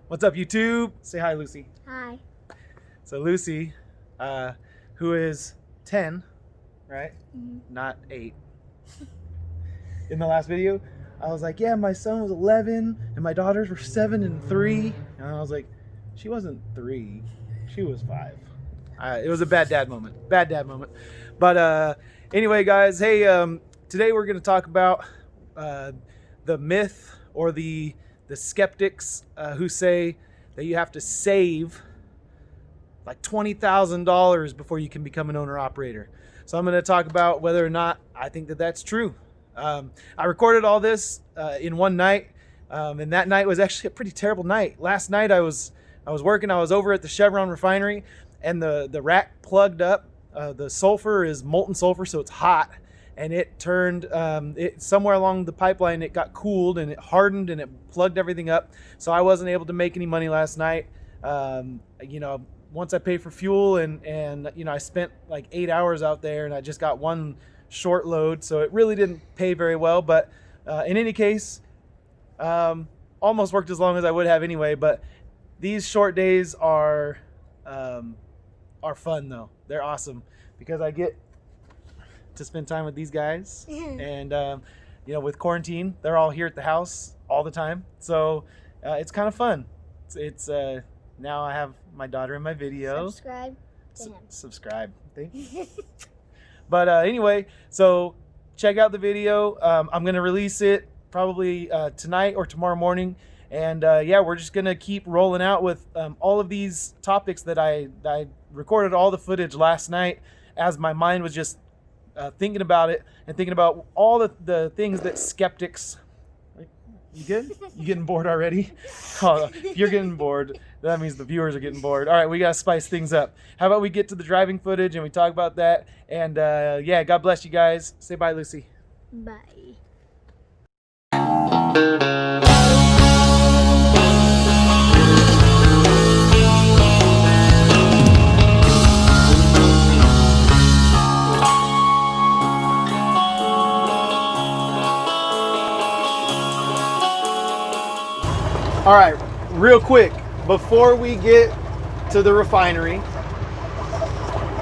What's up, YouTube? Say hi, Lucy. Hi. So Lucy, who is 10, right? Mm-hmm. Not 8. In the last video, I was like, yeah, my son was 11 and my daughters were 7 and 3. And I was like, she wasn't 3, she was 5. It was a bad dad moment. But anyway, guys, hey, today we're going to talk about the myth or the skeptics who say that you have to save like $20,000 before you can become an owner-operator. So I'm going to talk about whether or not I think that that's true. I recorded all this in one night, and that night was actually a pretty terrible night. Last night I was working. I was over at the Chevron refinery, and the rack plugged up. The sulfur is molten sulfur, so it's hot. And it turned it somewhere along the pipeline. It got cooled and it hardened and it plugged everything up. So I wasn't able to make any money last night. Once I paid for fuel and I spent like 8 hours out there and I just got one short load, so it really didn't pay very well. But in any case, almost worked as long as I would have anyway. But these short days are fun though. They're awesome because I get to spend time with these guys. And with quarantine, they're all here at the house all the time, so it's kind of fun. It's now I have my daughter in my video. Subscribe. Thank you. But anyway, so check out the video. I'm gonna release it probably tonight or tomorrow morning, and we're just gonna keep rolling out with all of these topics that I recorded all the footage last night as my mind was just thinking about it and thinking about all the things that skeptics. You good? You getting bored already? Oh, if you're getting bored, that means the viewers are getting bored. All right, we got to spice things up. How about we get to the driving footage and we talk about that? And God bless you guys. Say bye, Lucy. Bye. All right, real quick, before we get to the refinery,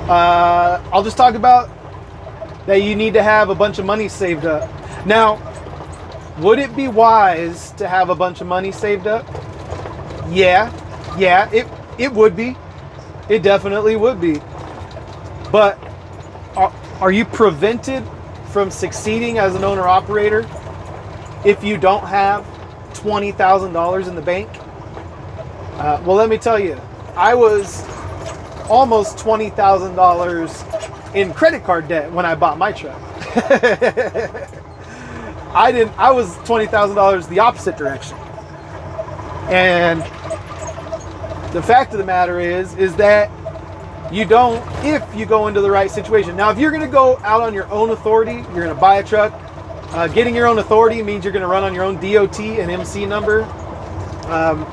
I'll just talk about that you need to have a bunch of money saved up. Now, would it be wise to have a bunch of money saved up? Yeah, it would be. It definitely would be. But are you prevented from succeeding as an owner-operator if you don't have $20,000 in the bank? Well, let me tell you, I was almost $20,000 in credit card debt when I bought my truck. I was $20,000 the opposite direction. And the fact of the matter is that you don't, if you go into the right situation. Now, if you're going to go out on your own authority, you're going to buy a truck. Getting your own authority means you're going to run on your own DOT and MC number.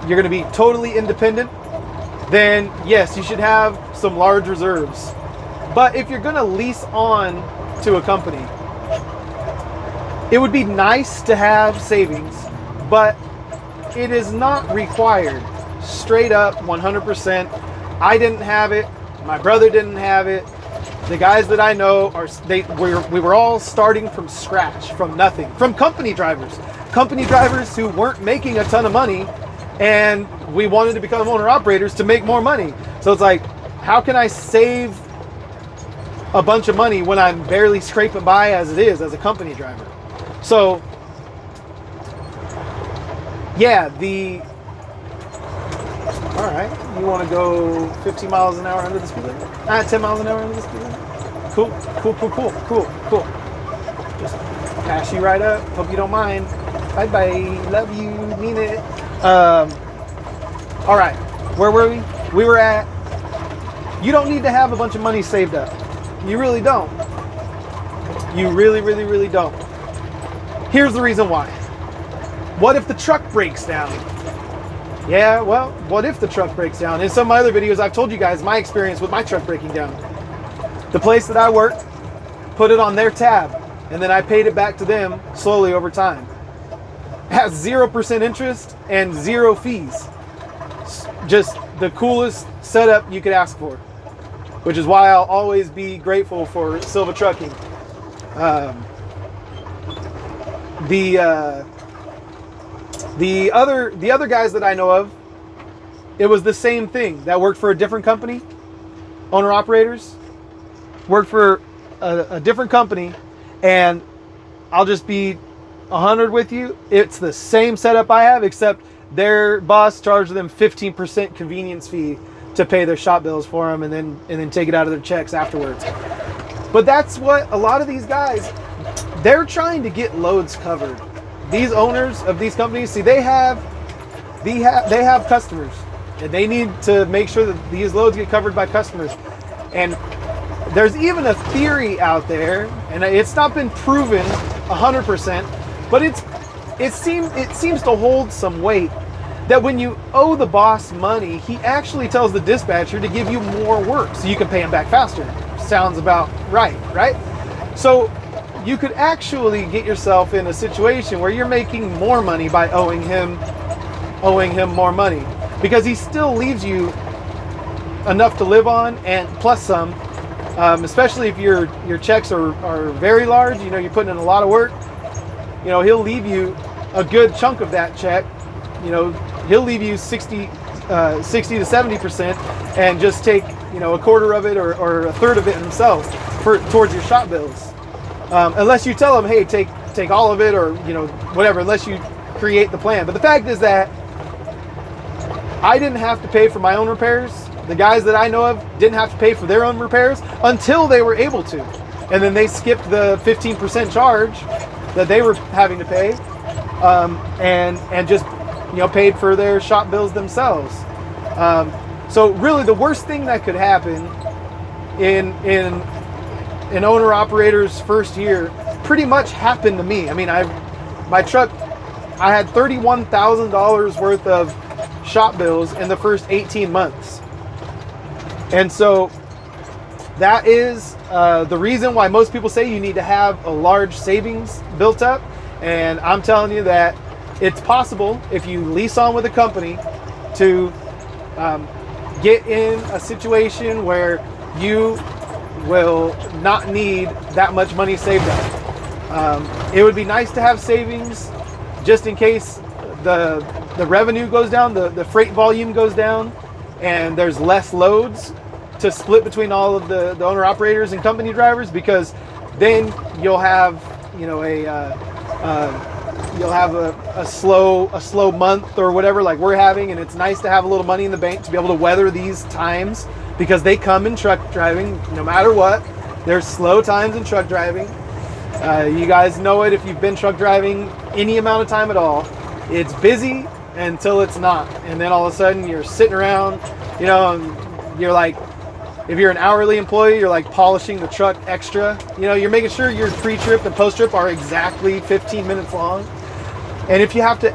You're going to be totally independent. Then yes, you should have some large reserves. But if you're going to lease on to a company, it would be nice to have savings, but it is not required. Straight up, 100%. I didn't have it. My brother didn't have it. The guys that I know we were all starting from scratch, from nothing, from company drivers who weren't making a ton of money, and we wanted to become owner operators to make more money. So it's like, how can I save a bunch of money when I'm barely scraping by as it is as a company driver? So all right, you want to go 15 miles an hour under the speed limit? 10 miles an hour under the speed limit? Cool. Just pass you right up. Hope you don't mind. Bye-bye. Love you. Mean it. All right, where were we? We were at, you don't need to have a bunch of money saved up. You really don't. You really, really, really don't. Here's the reason why. What if the truck breaks down? Yeah, well, what if the truck breaks down? In some of my other videos, I've told you guys my experience with my truck breaking down. The place that I worked put it on their tab, and then I paid it back to them slowly over time. It has 0% interest and 0 fees. just the coolest setup you could ask for, which is why I'll always be grateful for Silva Trucking. The other guys that I know of, it was the same thing, that worked for a different company. Owner operators worked for a different company, and I'll just be 100 with you. It's the same setup I have, except their boss charged them 15% convenience fee to pay their shop bills for them, and then take it out of their checks afterwards. But that's what a lot of these guys, they're trying to get loads covered. These owners of these companies, see, they have customers, and they need to make sure that these loads get covered by customers. And there's even a theory out there, and it's not been proven 100%, but it seems to hold some weight, that when you owe the boss money, he actually tells the dispatcher to give you more work so you can pay him back faster. Sounds about right? So you could actually get yourself in a situation where you're making more money by owing him more money, because he still leaves you enough to live on, and plus some, especially if your checks are very large, you're putting in a lot of work. He'll leave you a good chunk of that check. He'll leave you 60 to 70% and just take, a quarter of it or a third of it himself towards your shop bills. Unless you tell him, hey, take all of it, or, whatever, unless you create the plan. But the fact is that I didn't have to pay for my own repairs. The guys that I know of didn't have to pay for their own repairs until they were able to. And then they skipped the 15% charge that they were having to pay, and just paid for their shop bills themselves. So really, the worst thing that could happen in an owner operator's first year pretty much happened to me. I mean, my truck, I had $31,000 worth of shop bills in the first 18 months. And so that is the reason why most people say you need to have a large savings built up. And I'm telling you that it's possible, if you lease on with a company, to get in a situation where you will not need that much money saved up. It would be nice to have savings just in case the revenue goes down, the freight volume goes down, and there's less loads to split between all of the owner operators and company drivers, because then you'll have a slow month or whatever, like we're having, and it's nice to have a little money in the bank to be able to weather these times, because they come in truck driving no matter what. There's slow times in truck driving. You guys know it if you've been truck driving any amount of time at all. It's busy until it's not, and then all of a sudden you're sitting around, and you're like, if you're an hourly employee, you're like polishing the truck extra. You're making sure your pre-trip and post-trip are exactly 15 minutes long. And if you have to,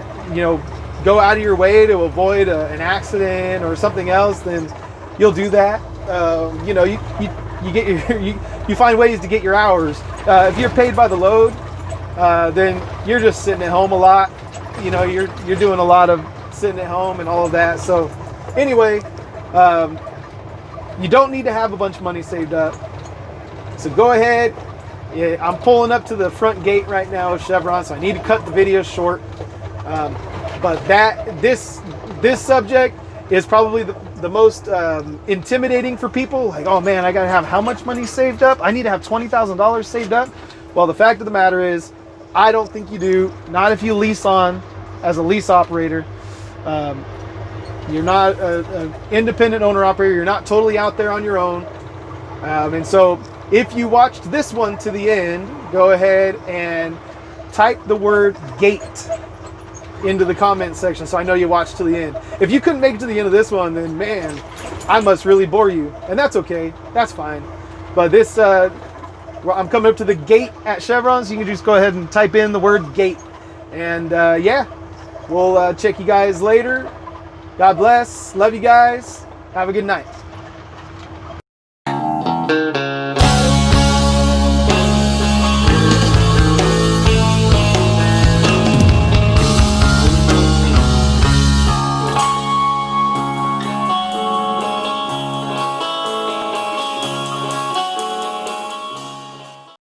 go out of your way to avoid an accident or something else, then you'll do that. You find ways to get your hours. If you're paid by the load, then you're just sitting at home a lot. You're doing a lot of sitting at home and all of that. So anyway, you don't need to have a bunch of money saved up. So go ahead. Yeah, I'm pulling up to the front gate right now of Chevron, so I need to cut the video short. But this subject is probably the most intimidating for people. Like, oh man, I gotta have how much money saved up? I need to have $20,000 saved up. Well, the fact of the matter is, I don't think you do. Not if you lease on as a lease operator. You're not an independent owner operator. You're not totally out there on your own. And so if you watched this one to the end, go ahead and type the word gate into the comment section so I know you watched to the end. If you couldn't make it to the end of this one, then man, I must really bore you. And that's okay. That's fine. But this, I'm coming up to the gate at Chevron, so you can just go ahead and type in the word gate. And yeah, we'll check you guys later. God bless. Love you guys. Have a good night.